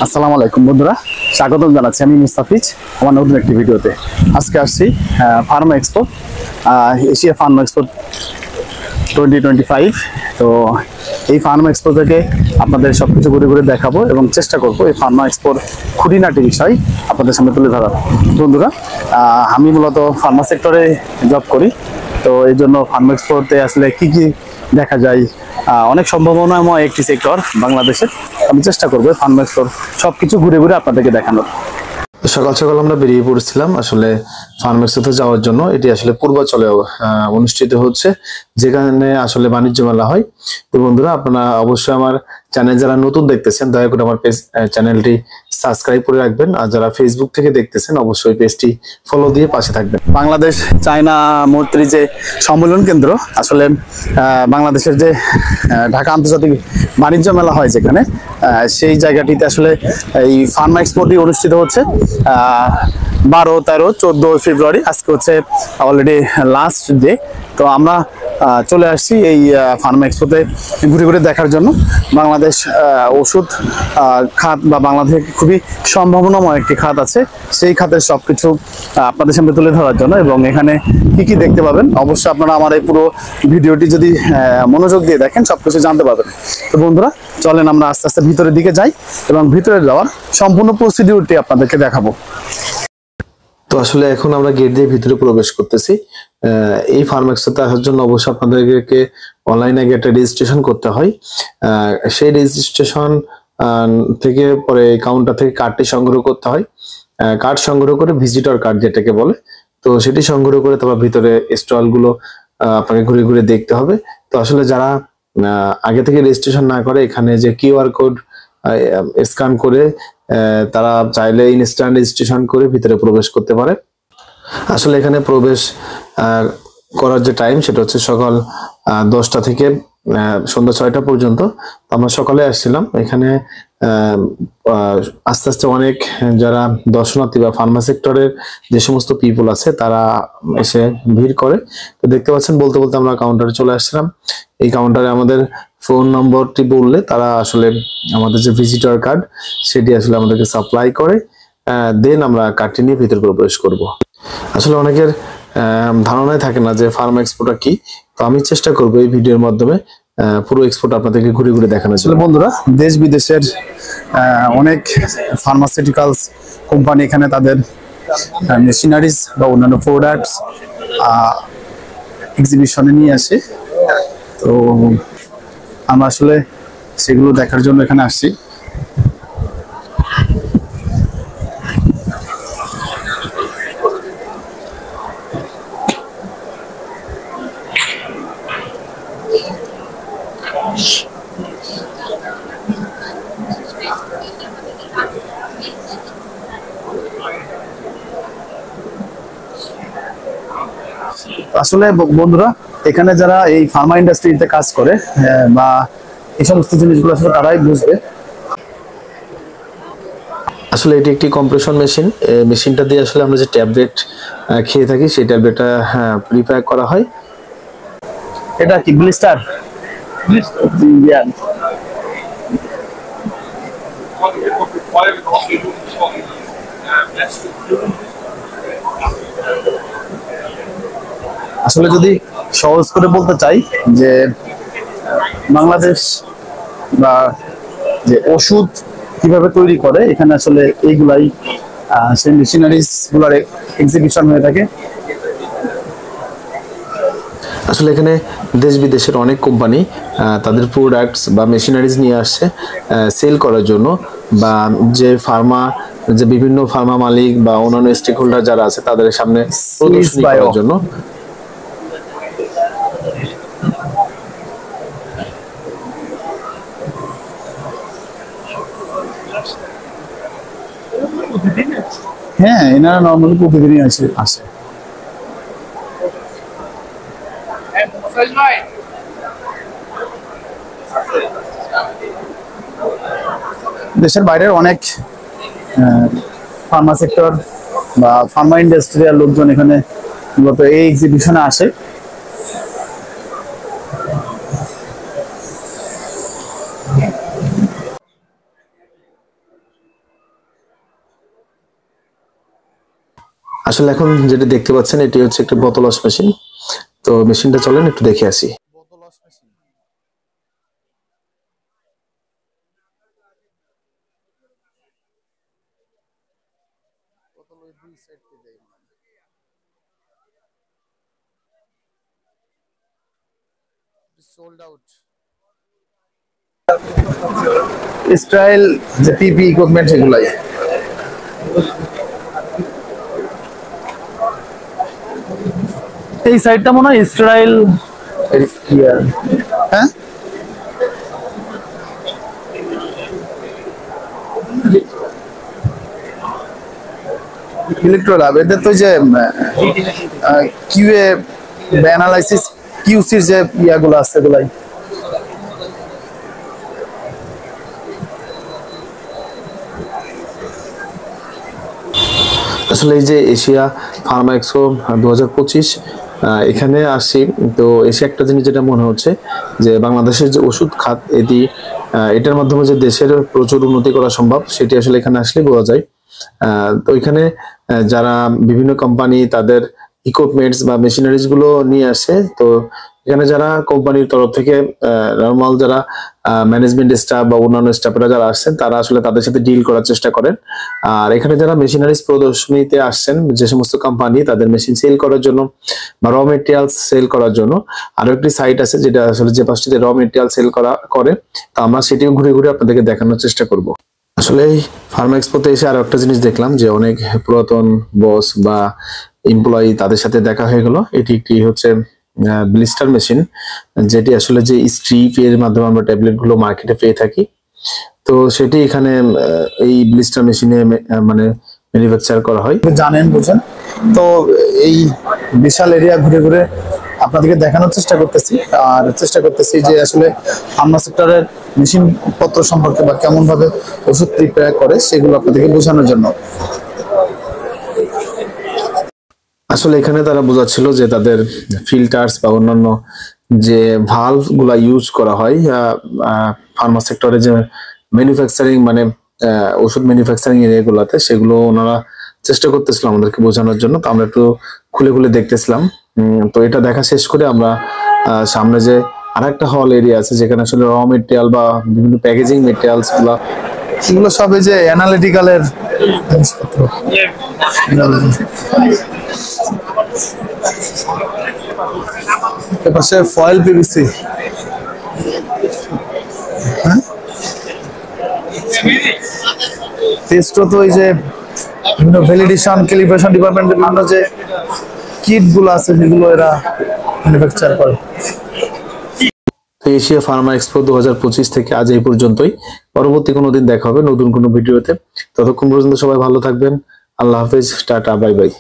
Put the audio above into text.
আসসালামু আলাইকুম বন্ধুরা, স্বাগতম জানাচ্ছি আমি মুস্তাফিজ আমার নতুন একটি ভিডিওতে। আজকে আসছি Pharma expo, Asia Pharma expo 2025। তো এই ফার্মা এক্সপো থেকে আপনাদের সবকিছু ঘুরে ঘুরে দেখাবো এবং চেষ্টা করবো এই ফার্মা এক্সপোর খুঁটিনাটি বিষয় আপনাদের সামনে তুলে ধরার। বন্ধুরা, আমি মূলত ফার্মা সেক্টরে জব করি, তো এই জন্য ফার্মা এক্সপোতে আসলে কি কি দেখা যায়, অনেক সম্ভাবনাময় একটি সেক্টর বাংলাদেশের। আমি চেষ্টা করবো ফার্মা এক্সপোর সবকিছু ঘুরে ঘুরে আপনাদেরকে দেখানোর। সকাল সকাল আমরা বেরিয়ে পড়েছিলাম আসলে ফার্ম এক্সপোতে যাওয়ার জন্য। এটি আসলে পূর্বাচলে অনুষ্ঠিত হচ্ছে, যেখানে আসলে বাণিজ্য মেলা হয়। তো বন্ধুরা, আপনারা অবশ্যই আমার চ্যানেল যারা নতুন দেখতেছেন দয়া করে আমার চ্যানেলটি সাবস্ক্রাইব করে রাখবেন, আর যারা ফেসবুক থেকে দেখতেছেন অবশ্যই পেজটি ফলো দিয়ে পাশে থাকবেন। বাংলাদেশ চায়না মৈত্রী যে সম্মেলন কেন্দ্র, আসলে বাংলাদেশের যে ঢাকা আন্তর্জাতিক বাণিজ্য মেলা হয় যেখানে, সেই জায়গাটিতে আসলে এই ফার্মা এক্সপোটি অনুষ্ঠিত হচ্ছে 12, 13, 14 ফেব্রুয়ারি। আজকে হচ্ছে অলরেডি লাস্ট ডে। তো আমরা চলে আসছি এই ফার্মা এক্সপোতে ঘুরে ঘুরে দেখার জন্য। বাংলাদেশ ওষুধ খাত বা বাংলাদেশে খুবই সম্ভাবনাময় একটি খাত আছে, সেই খাতের সবকিছু আপনাদের সামনে তুলে ধরার জন্য। এবং এখানে কি কি দেখতে পাবেন অবশ্যই আপনারা আমার এই পুরো ভিডিওটি যদি মনোযোগ দিয়ে দেখেন সবকিছু জানতে পারবেন। তো বন্ধুরা, চলেন আমরা আস্তে আস্তে ভিতরের দিকে যাই এবং ভিতরে যাওয়ার সম্পূর্ণ প্রসিডিউরটি আপনাদেরকে দেখাবো। তো আসলে এখন আমরা গেট দিয়ে ভিতরে প্রবেশ করতেছি। এই ফার্ম এক্সপোতে আসার জন্য অবশ্যই আপনাদেরকে অনলাইনে একটা রেজিস্ট্রেশন করতে হয়। সেই রেজিস্ট্রেশন থেকে পরে কাউন্টার থেকে কার্ডটি সংগ্রহ করতে হয়। কার্ড সংগ্রহ করে ভিজিটর কার্ড যেটাকে বলে, তো সেটি সংগ্রহ করে তারপর ভিতরে স্টল গুলো আপনাকে ঘুরে ঘুরে দেখতে হবে। তো আসলে যারা আগে থেকে রেজিস্ট্রেশন না করে, এখানে যে কিউআর কোড স্ক্যান করে তারা চাইলে ইনস্ট্যান্ট রেজিস্ট্রেশন করে ভিতরে প্রবেশ করতে পারে। আসলে এখানে প্রবেশ করার যে টাইম সেটা হচ্ছে সকাল 10টা থেকে সন্ধ্যা 6টা পর্যন্ত। আমরা সকালে আসছিলাম। এখানে আস্তে আস্তে অনেক যারা দর্শনার্থী বা ফার্মা সেক্টরের যে সমস্ত পিপল আছে তারা এসে ভিড় করে। তো দেখতে পাচ্ছেন, বলতে বলতে আমরা কাউন্টারে চলে আসছিলাম। এই কাউন্টারে আমাদের ফোন নম্বরটি বললে তারা আসলে আমাদের যে ভিজিটর কার্ড সেটি আসলে আমাদেরকে সাপ্লাই করে, দেন আমরা কার্ডটি নিয়ে ভিতরে প্রবেশ করব। আসলে অনেকের ধারণাই থাকে না যে ফার্মা এক্সপোটা কি। তো আমি চেষ্টা করব এই ভিডিওর মাধ্যমে পুরো এক্সপোটা আপনাদেরকে ঘুরে ঘুরে দেখানোর জন্য। বন্ধুরা, দেশ বিদেশের অনেক ফার্মাসিউটিক্যালস কোম্পানি এখানে তাদের মেশিনারিজ বা অন্যান্য প্রোডাক্টস এক্সিবিশনে নিয়ে আসে। তো আমরা আসলে সেগুলো দেখার জন্য এখানে আসছি। আসলে বন্ধুরা, এখানে যারা এই ফার্মা ইন্ডাস্ট্রিতে কাজ করে বা এই সমস্ত জিনিসগুলো আসলে তারাই বুঝবে। আসলে এটি একটি কম্প্রেশন মেশিন। মেশিনটা দিয়ে আসলে আমরা যে ট্যাবলেট খেয়ে থাকি সেই ট্যাবলেটটা প্রিপ্যাক করা হয়। এটা কি ব্লিস্টার? আসলে যদি সহজ করে বলতে চাই যে বাংলাদেশ বা যে ওষুধ কিভাবে তৈরি করে, এখানে আসলে এইগুলাই সেই মেশিনারিজ গুলার এক্সিবিশন হয়ে থাকে। আসলে এখানে দেশ বিদেশের অনেক কোম্পানি তাদের প্রোডাক্টস বা মেশিনারিজ নিয়ে আসছে সেল করার জন্য, বা যে বিভিন্ন ফার্মা মালিক বা অন্যান্য স্টেক হোল্ডার যারা আছে তাদের সামনে প্রদর্শনী করার জন্য। হ্যাঁ, এনারা নর্মালি প্রতিদিনই আসে। দেশের বাইরের অনেক ফার্মা সেক্টর বা ফার্মা ইন্ডাস্ট্রিয়াল লোকজন এখানে মূলত এই এক্সিবিশনে আসে। আসলে এখন যেটা দেখতে পাচ্ছেন এটি হচ্ছে একটা বোতল ওয়াশ মেশিন। তো মেশিনটা চলেন একটু দেখে আসি। ইসরায়েল যে পিপি ইকুইপমেন্ট এগুলাই। এই সাইডটা মনে হয় ইসরায়েল। হ্যাঁ, ইলেকট্রো ল্যাব এদের তো যে কিউএ অ্যানালাইসিস কিউসির যে ইয়াগুলো আছে এগুলাই। আসলে এই যে এশিয়া ফার্মা এক্সপো 2025 এখানে আসি, তো এসে একটা জিনিস যেটা মনে হচ্ছে যে বাংলাদেশের যে ওষুধ খাত এটার মাধ্যমে যে দেশের প্রচুর উন্নতি করা সম্ভব সেটি আসলে এখানে আসলে বোঝা যায়। তো এখানে যারা বিভিন্ন কোম্পানি তাদের ইকুইপমেন্টস বা মেশিনারিজ গুলো নিয়ে আসে, তো এখানে যারা কোম্পানির তরফ থেকে নর্মাল যারা ম্যানেজমেন্ট স্টাফ বা অন্যান্য স্টাফরা যারা আসছেন তারা আসলে তাদের সাথে ডিল করার চেষ্টা করেন। আর এখানে যারা মেশিনারিজ প্রদর্শনীতে আসছেন যে সমস্ত কোম্পানি তাদের মেশিন সেল করার জন্য বা র মেটেরিয়ালস সেল করার জন্য আরো একটি সাইট আছে যেটা আসলে যে পাশটিতে র মেটেরিয়াল সেল করে, তো আমরা সেটিও ঘুরে ঘুরে আপনাদেরকে দেখানোর চেষ্টা করব। আসলে এই ফার্মা এক্সপোতে এসে আরো একটা জিনিস দেখলাম যে অনেক পুরাতন বস বা এমপ্লয়ি তাদের সাথে দেখা হয়ে গেল। এটি একটি হচ্ছে ব্লিস্টার মেশিন, যেটি আসলে যে স্ট্রিপ এর মাধ্যমে আমরা ট্যাবলেট গুলো মার্কেটে পেয়ে থাকি, তো সেটি এখানে এই ব্লিস্টার মেশিনে মানে ম্যানুফ্যাকচার করা হয়। জানেন বুঝেন তো এই বিশাল এরিয়া ঘুরে ঘুরে আপনাদেরকে দেখানোর চেষ্টা করতেছি, আর চেষ্টা করতেছি যে আসলে ফার্মা সেক্টরের মেশিন পত্র সম্পর্কে বা কেমন ভাবে ওষুধ প্রিপেয়ার করে সেগুলো আপনাদেরকে বোঝানোর জন্য। আসলে এখানে তারা বোঝাচ্ছিল যে তাদের ফিল্টার্স বা অন্যান্য যে ভালভ গুলা ইউজ করা হয় ফার্মা সেক্টরে যে ম্যানুফ্যাকচারিং মানে ওষুধ ম্যানুফ্যাকচারিং এরিয়াগুলোতে, সেগুলো ওনারা চেষ্টা করতেছিল আমাদেরকে বোঝানোর জন্য। তো আমরা একটু খুলে খুলে দেখতেছিলাম। তো এটা দেখা শেষ করে আমরা সামনে যে আরেকটা হল এরিয়া আছে যেখানে আসলে র মেটেরিয়াল বা বিভিন্ন প্যাকেজিং মেটেরিয়ালস গুলা এগুলো সব এই যে অ্যানালিটিক্যালের জিনিসপত্র। এপাশে ফয়েল পিভিসি, টেস্টও তো এই যে বিভিন্ন ভ্যালিডেশন ক্যালিব্রেশন ডিপার্টমেন্টের বিভিন্ন যে কিট গুলো আছে যেগুলো এরা ম্যানুফ্যাকচার করে। এশিয়া ফার্মা এক্সপো 2025 থেকে আজ এই পর্যন্তই। পরবর্তী কোনো দিন দেখা হবে নতুন কোনো ভিডিওতে। ততক্ষণ পর্যন্ত সবাই ভালো থাকবেন। আল্লাহ হাফেজ, টাটা, বাই বাই।